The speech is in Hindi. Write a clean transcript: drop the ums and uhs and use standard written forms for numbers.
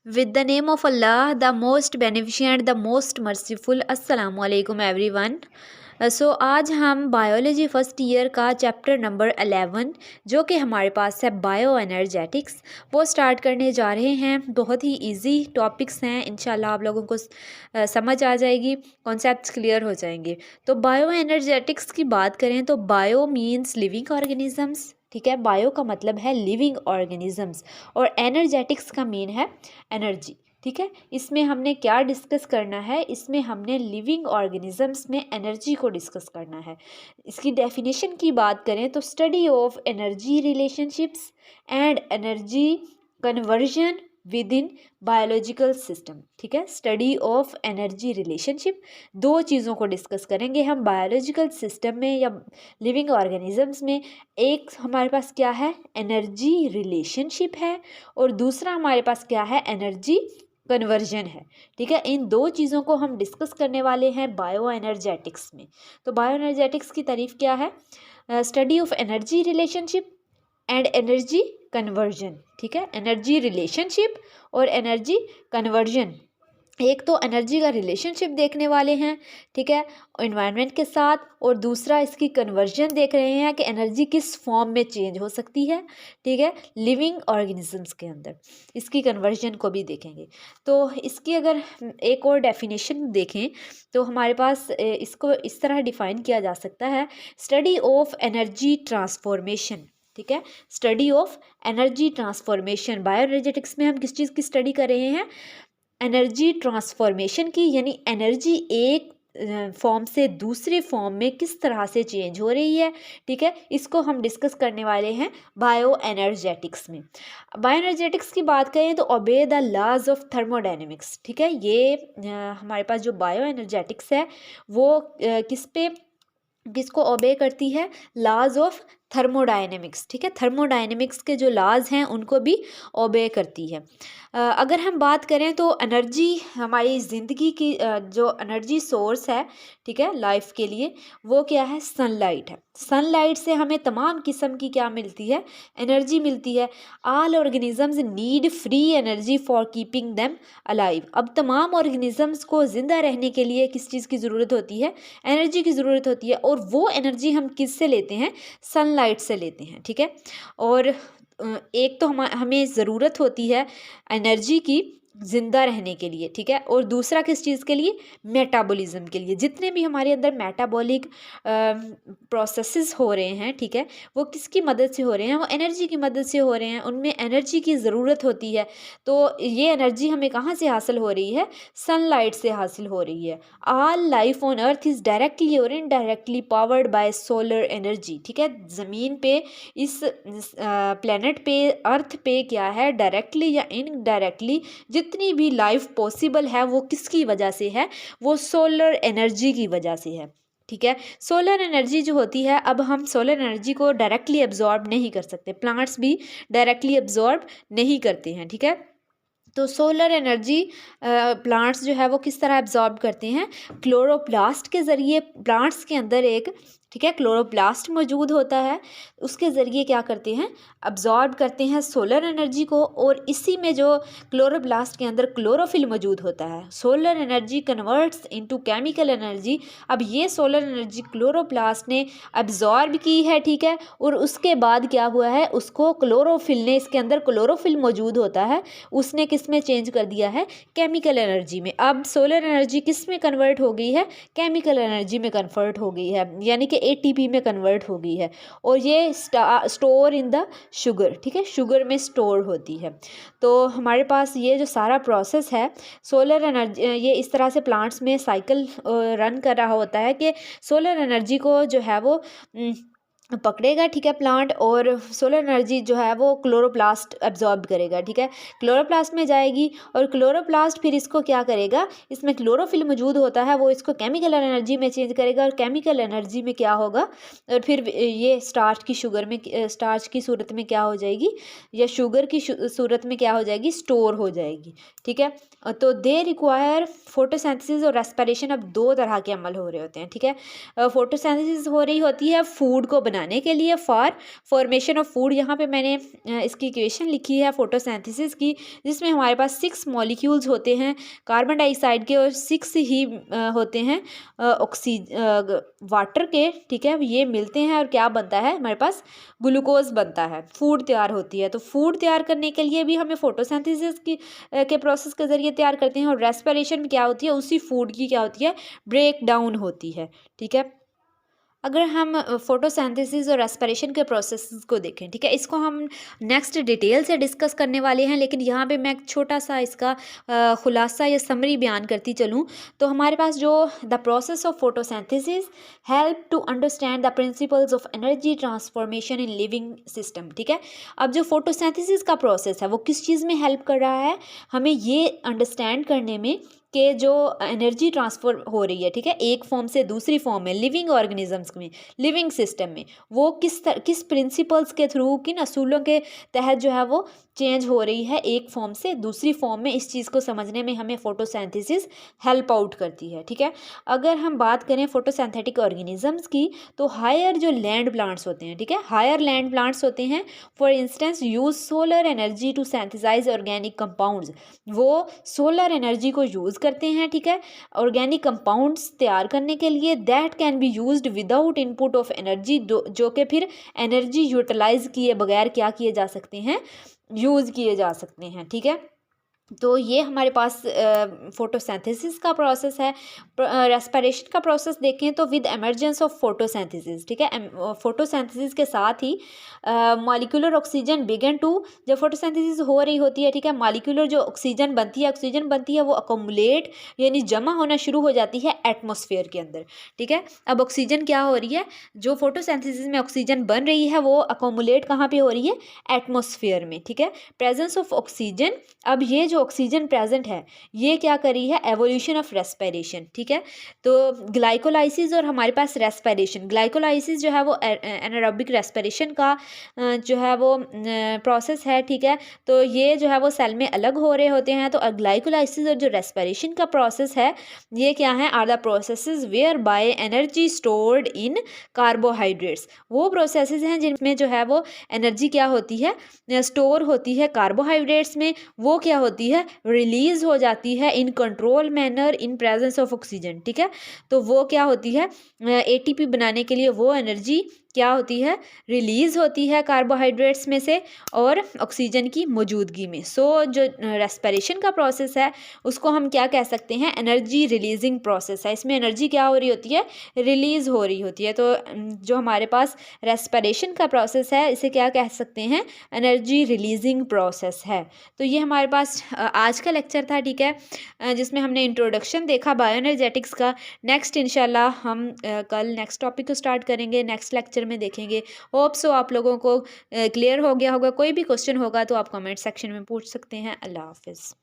With the name of Allah, the most beneficent, the most merciful. अस्सलामु अलैकुम एवरीवन। सो आज हम बायोलॉजी फर्स्ट ईयर का चैप्टर नंबर 11 जो कि हमारे पास है बायो एनर्जेटिक्स वो स्टार्ट करने जा रहे हैं। बहुत ही इजी टॉपिक्स हैं, इंशाल्लाह आप लोगों को समझ आ जाएगी, कॉन्सेप्ट्स क्लियर हो जाएंगे। तो बायो एनर्जेटिक्स की बात करें तो बायो मीन्स लिविंग ऑर्गेनिजम्स, ठीक है। बायो का मतलब है लिविंग ऑर्गेनिजम्स और एनर्जेटिक्स का मीन है एनर्जी, ठीक है। इसमें हमने क्या डिस्कस करना है, इसमें हमने लिविंग ऑर्गेनिजम्स में एनर्जी को डिस्कस करना है। इसकी डेफिनेशन की बात करें तो study of energy relationships and energy conversion with in biological system, ठीक है। स्टडी ऑफ एनर्जी रिलेशनशिप, दो चीज़ों को डिस्कस करेंगे हम बायोलॉजिकल सिस्टम में या लिविंग ऑर्गेनिजम्स में। एक हमारे पास क्या है, एनर्जी रिलेशनशिप है, और दूसरा हमारे पास क्या है, एनर्जी कन्वर्जन है, ठीक है। इन दो चीज़ों को हम डिस्कस करने वाले हैं बायो एनर्जेटिक्स में। तो बायो एनर्जेटिक्स की तारीफ क्या है, study of energy relationship and energy conversion, ठीक है। एनर्जी रिलेशनशिप और एनर्जी कन्वर्जन, एक तो एनर्जी का रिलेशनशिप देखने वाले हैं, ठीक है, एनवायरनमेंट के साथ, और दूसरा इसकी कन्वर्जन देख रहे हैं कि एनर्जी किस फॉर्म में चेंज हो सकती है, ठीक है, लिविंग ऑर्गेनिजम्स के अंदर। इसकी कन्वर्जन को भी देखेंगे। तो इसकी अगर एक और डेफिनेशन देखें तो हमारे पास इसको इस तरह डिफाइन किया जा सकता है, स्टडी ऑफ एनर्जी ट्रांसफॉर्मेशन, ठीक है। Study of energy transformation, bioenergetics में हम किस चीज़ की स्टडी कर रहे हैं, एनर्जी ट्रांसफॉर्मेशन की, यानी एनर्जी एक फॉर्म से दूसरे फॉर्म में किस तरह से चेंज हो रही है, ठीक है। इसको हम डिस्कस करने वाले हैं बायो एनर्जेटिक्स में। बायो एनर्जेटिक्स की बात करें तो obey the laws of thermodynamics, ठीक है। ये हमारे पास जो बायो एनर्जेटिक्स है वो किसको ओबे करती है, लॉज ऑफ थर्मोडायनेमिक्स, ठीक है। थर्मोडायनेमिक्स के जो लॉज हैं उनको भी ओबे करती है। अगर हम बात करें तो एनर्जी, हमारी ज़िंदगी की जो एनर्जी सोर्स है, ठीक है, लाइफ के लिए, वो क्या है, सनलाइट है। सनलाइट से हमें तमाम किस्म की क्या मिलती है, एनर्जी मिलती है। All organisms need free energy for keeping them alive. अब तमाम ऑर्गेनिजम्स को ज़िंदा रहने के लिए किस चीज़ की ज़रूरत होती है, एनर्जी की ज़रूरत होती है, और वो एनर्जी हम किस से लेते हैं, सनलाइट से लेते हैं, ठीक है। और एक तो हमें ज़रूरत होती है एनर्जी की ज़िंदा रहने के लिए, ठीक है, और दूसरा किस चीज़ के लिए, मेटाबॉलिज्म के लिए। जितने भी हमारे अंदर मेटाबॉलिक प्रोसेसेस हो रहे हैं, ठीक है, वो किसकी मदद से हो रहे हैं, वो एनर्जी की मदद से हो रहे हैं, उनमें एनर्जी की ज़रूरत होती है। तो ये एनर्जी हमें कहाँ से हासिल हो रही है, सनलाइट से हासिल हो रही है। All life on earth is directly और indirectly powered by solar energy, ठीक है। ज़मीन पे, इस प्लेनेट पे, अर्थ पे क्या है, डायरेक्टली या इनडायरेक्टली जितनी भी लाइफ पॉसिबल है वो किसकी वजह से है, वो सोलर एनर्जी की वजह से है, ठीक है। सोलर एनर्जी जो होती है, अब हम सोलर एनर्जी को डायरेक्टली एब्जॉर्ब नहीं कर सकते, प्लांट्स भी डायरेक्टली एब्जॉर्ब नहीं करते हैं, ठीक है। तो सोलर एनर्जी प्लांट्स जो है वो किस तरह एब्जॉर्ब करते हैं, क्लोरोप्लास्ट के ज़रिए। प्लांट्स के अंदर एक, ठीक है, क्लोरोप्लास्ट मौजूद होता है, उसके ज़रिए क्या करते हैं, अब्जॉर्ब करते हैं सोलर एनर्जी को, और इसी में जो क्लोरोप्लास्ट के अंदर क्लोरोफिल मौजूद होता है, solar energy converts into chemical energy. अब ये सोलर एनर्जी क्लोरोप्लास्ट ने अब्जॉर्ब की है, ठीक है, और उसके बाद क्या हुआ है, उसको क्लोरोफिल ने, इसके अंदर क्लोरोफिल मौजूद होता है, उसने किस में चेंज कर दिया है, केमिकल एनर्जी में। अब सोलर एनर्जी किस में कन्वर्ट हो गई है, केमिकल एनर्जी में कन्वर्ट हो गई है, यानी कि एटीपी में कन्वर्ट हो गई है, और ये स्टोर इन द शुगर, ठीक है, शुगर में स्टोर होती है। तो हमारे पास ये जो सारा प्रोसेस है, सोलर एनर्जी, ये इस तरह से प्लांट्स में साइकिल रन कर रहा होता है कि सोलर एनर्जी को जो है वो पकड़ेगा, ठीक है, प्लांट, और सोलर एनर्जी जो है वो क्लोरोप्लास्ट एब्जॉर्ब करेगा, ठीक है, क्लोरोप्लास्ट में जाएगी, और क्लोरोप्लास्ट फिर इसको क्या करेगा, इसमें क्लोरोफिल मौजूद होता है, वो इसको केमिकल एनर्जी में चेंज करेगा, और केमिकल एनर्जी में क्या होगा, और फिर ये स्टार्च की शुगर में, स्टार्च की सूरत में क्या हो जाएगी, या शुगर की सूरत में क्या हो जाएगी, स्टोर हो जाएगी, ठीक है। तो दे रिक्वायर फोटोसिंथेसिस और रेस्पिरेशन। अब दो तरह के अमल हो रहे होते हैं, ठीक है। फोटोसिंथेसिस हो रही होती है फूड को बनाने के लिए फॉर फॉर्मेशन ऑफ फूड। यहाँ पे मैंने इसकी इक्वेशन लिखी है फोटोसिंथेसिस की, जिसमें हमारे पास 6 मॉलिक्यूल्स होते हैं कार्बन डाइऑक्साइड के और 6 ही होते हैं वाटर के, ठीक है। ये मिलते हैं और क्या बनता है हमारे पास, ग्लूकोज बनता है, फूड तैयार होती है। तो फूड तैयार करने के लिए भी हमें फोटोसिंथेसिस की के प्रोसेस के ज़रिए तैयार करते हैं, और रेस्पिरेशन में क्या होती है, उसी फूड की क्या होती है, ब्रेक डाउन होती है, ठीक है। अगर हम फोटोसिंथेसिस और रेस्पिरेशन के प्रोसेस को देखें, ठीक है, इसको हम नेक्स्ट डिटेल से डिस्कस करने वाले हैं, लेकिन यहाँ पे मैं एक छोटा सा इसका खुलासा या समरी बयान करती चलूँ। तो हमारे पास जो the process of photosynthesis help to understand the principles of energy transformation in living system, ठीक है। अब जो फोटोसिंथेसिस का प्रोसेस है वो किस चीज़ में हेल्प कर रहा है, हमें ये अंडरस्टैंड करने में कि जो एनर्जी ट्रांसफ़र हो रही है, ठीक है, एक फॉर्म से दूसरी फॉर्म में लिविंग ऑर्गेनिजम्स में, लिविंग सिस्टम में, वो किस प्रिंसिपल्स के थ्रू, किन असूलों के तहत जो है वो चेंज हो रही है एक फॉर्म से दूसरी फॉर्म में, इस चीज़ को समझने में हमें फोटोसिंथेसिस हेल्प आउट करती है, ठीक है। अगर हम बात करें फोटोसिंथेटिक ऑर्गेनिजम्स की, तो हायर जो लैंड प्लांट्स होते हैं, ठीक है, हायर लैंड प्लांट्स होते हैं, for instance use solar energy to synthesize organic compounds, वो सोलर एनर्जी को यूज़ करते हैं, ठीक है, ऑर्गेनिक कंपाउंड्स तैयार करने के लिए, that can be used without input of energy, जो कि फिर एनर्जी यूटिलाइज किए बगैर क्या किए जा सकते हैं, यूज़ किए जा सकते हैं, ठीक है। तो ये हमारे पास फोटोसिंथेसिस का प्रोसेस है। रेस्पिरेशन का प्रोसेस देखें तो विद एमर्जेंस ऑफ फोटोसिंथेसिस, ठीक है, फोटोसिंथेसिस के साथ ही मॉलिक्यूलर ऑक्सीजन बिगन टू, जब फोटोसिंथेसिस हो रही होती है, ठीक है, मॉलिक्यूलर जो ऑक्सीजन बनती है वो अकोमुलेट यानी जमा होना शुरू हो जाती है एटमॉस्फेयर के अंदर, ठीक है। अब ऑक्सीजन क्या हो रही है, जो फोटोसिंथेसिस में ऑक्सीजन बन रही है वो अकोमुलेट कहाँ पे हो रही है, एटमॉस्फेयर में, ठीक है। प्रेजेंस ऑफ ऑक्सीजन, अब ये जो ऑक्सीजन प्रेजेंट है ये क्या कर रही है, एवोल्यूशन ऑफ रेस्पिरेशन, ठीक है। तो ग्लाइकोलाइसिस और हमारे पास रेस्पिरेशन, ग्लाइकोलाइसिस जो है वो एनारोबिक रेस्पिरेशन का जो है वो प्रोसेस है, ठीक है। तो ये जो है वो सेल में अलग हो रहे होते हैं। तो ग्लाइकोलाइसिस और जो रेस्पिरेशन का प्रोसेस है ये क्या है, are the processes whereby energy stored in carbohydrates, वो प्रोसेसेस हैं जिनमें जो है वो एनर्जी क्या होती है, स्टोर होती है कार्बोहाइड्रेट्स में, वो क्या होती है, रिलीज हो जाती है in control manner in presence of oxygen, ठीक है। तो वो क्या होती है, एटीपी बनाने के लिए वो एनर्जी क्या होती है, रिलीज होती है कार्बोहाइड्रेट्स में से और ऑक्सीजन की मौजूदगी में। सो जो रेस्पिरेशन का प्रोसेस है उसको हम क्या कह सकते हैं, एनर्जी रिलीजिंग प्रोसेस है। इसमें एनर्जी क्या हो रही होती है, रिलीज हो रही होती है। तो जो हमारे पास रेस्पिरेशन का प्रोसेस है इसे क्या कह सकते हैं, एनर्जी रिलीजिंग प्रोसेस है। तो ये हमारे पास आज का लेक्चर था, ठीक है, जिसमें हमने इंट्रोडक्शन देखा बायोएनर्जेटिक्स का। नेक्स्ट इंशाल्लाह हम कल नेक्स्ट टॉपिक को स्टार्ट करेंगे, नेक्स्ट लेक्चर में देखेंगे। होप सो आप लोगों को क्लियर हो गया होगा। कोई भी क्वेश्चन होगा तो आप कमेंट सेक्शन में पूछ सकते हैं। अल्लाह हाफिज़।